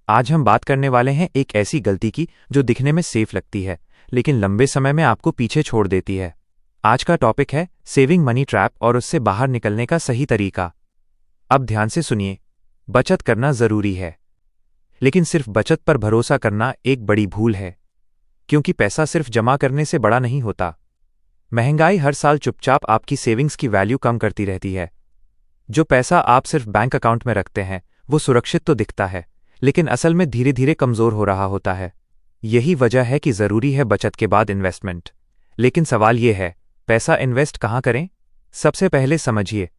आज हम बात करने वाले हैं एक ऐसी गलती की जो दिखने में सेफ लगती है लेकिन लंबे समय में आपको पीछे छोड़ देती है। आज का टॉपिक है सेविंग मनी ट्रैप और उससे बाहर निकलने का सही तरीका। अब ध्यान से सुनिए। बचत करना जरूरी है, लेकिन सिर्फ बचत पर भरोसा करना एक बड़ी भूल है, क्योंकि पैसा सिर्फ जमा करने से बड़ा नहीं होता। महंगाई हर साल चुपचाप आपकी सेविंग्स की वैल्यू कम करती रहती है। जो पैसा आप सिर्फ बैंक अकाउंट में रखते हैं वो सुरक्षित तो दिखता है, लेकिन असल में धीरे धीरे कमजोर हो रहा होता है। यही वजह है कि जरूरी है बचत के बाद इन्वेस्टमेंट। लेकिन सवाल ये है, पैसा इन्वेस्ट कहाँ करें? सबसे पहले समझिए,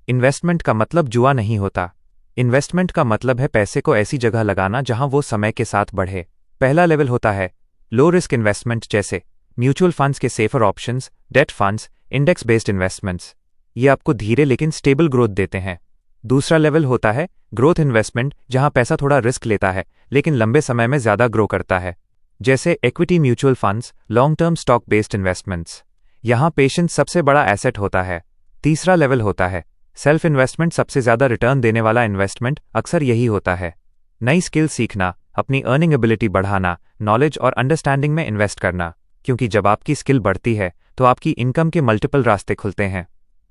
इन्वेस्टमेंट का मतलब जुआ नहीं होता। इन्वेस्टमेंट का मतलब है पैसे को ऐसी जगह लगाना जहां वो समय के साथ बढ़े। पहला लेवल होता है लो रिस्क इन्वेस्टमेंट, जैसे म्यूचुअल फंड्स के safer options, date funds, index based investments. ये आपको धीरे लेकिन स्टेबल ग्रोथ देते हैं। दूसरा लेवल होता है ग्रोथ इन्वेस्टमेंट, जहां पैसा थोड़ा रिस्क लेता है लेकिन लंबे समय में ज्यादा ग्रो करता है, जैसे equity mutual funds, long term stock based investments. यहां पेशेंस सबसे बड़ा एसेट होता है। तीसरा लेवल होता है सेल्फ इन्वेस्टमेंट। सबसे ज्यादा रिटर्न देने वाला इन्वेस्टमेंट अक्सर यही होता है। नई स्किल सीखना, अपनी अर्निंग एबिलिटी बढ़ाना, नॉलेज और अंडरस्टैंडिंग में इन्वेस्ट करना, क्योंकि जब आपकी स्किल बढ़ती है तो आपकी इनकम के मल्टीपल रास्ते खुलते हैं।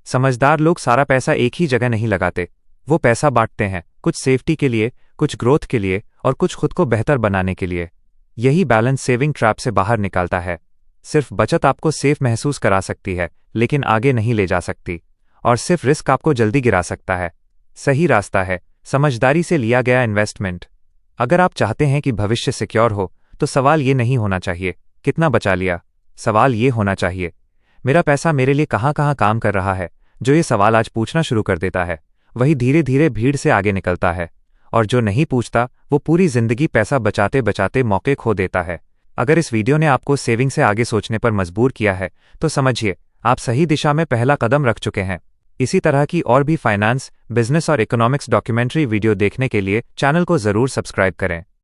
समझदार लोग सारा पैसा एक ही जगह नहीं लगाते, वो पैसा बांटते हैं, कुछ सेफ्टी के लिए, कुछ ग्रोथ के लिए और कुछ खुद को बेहतर बनाने के लिए। यही बैलेंस सेविंग ट्रैप से बाहर निकालता है। सिर्फ बचत आपको सेफ महसूस करा सकती है लेकिन आगे नहीं ले जा सकती, और सिर्फ रिस्क आपको जल्दी गिरा सकता है। सही रास्ता है समझदारी से लिया गया इन्वेस्टमेंट। अगर आप चाहते हैं कि भविष्य सिक्योर हो तो सवाल ये नहीं होना चाहिए कितना बचा लिया, सवाल ये होना चाहिए मेरा पैसा मेरे लिए कहाँ कहाँ काम कर रहा है। जो ये सवाल आज पूछना शुरू कर देता है वही धीरे धीरे भीड़ से आगे निकलता है, और जो नहीं पूछता वो पूरी जिंदगी पैसा बचाते बचाते मौके खो देता है। अगर इस वीडियो ने आपको सेविंग से आगे सोचने पर मजबूर किया है तो समझिए आप सही दिशा में पहला कदम रख चुके हैं। इसी तरह की और भी फाइनेंस, बिजनेस और इकोनॉमिक्स डॉक्यूमेंट्री वीडियो देखने के लिए चैनल को जरूर सब्सक्राइब करें।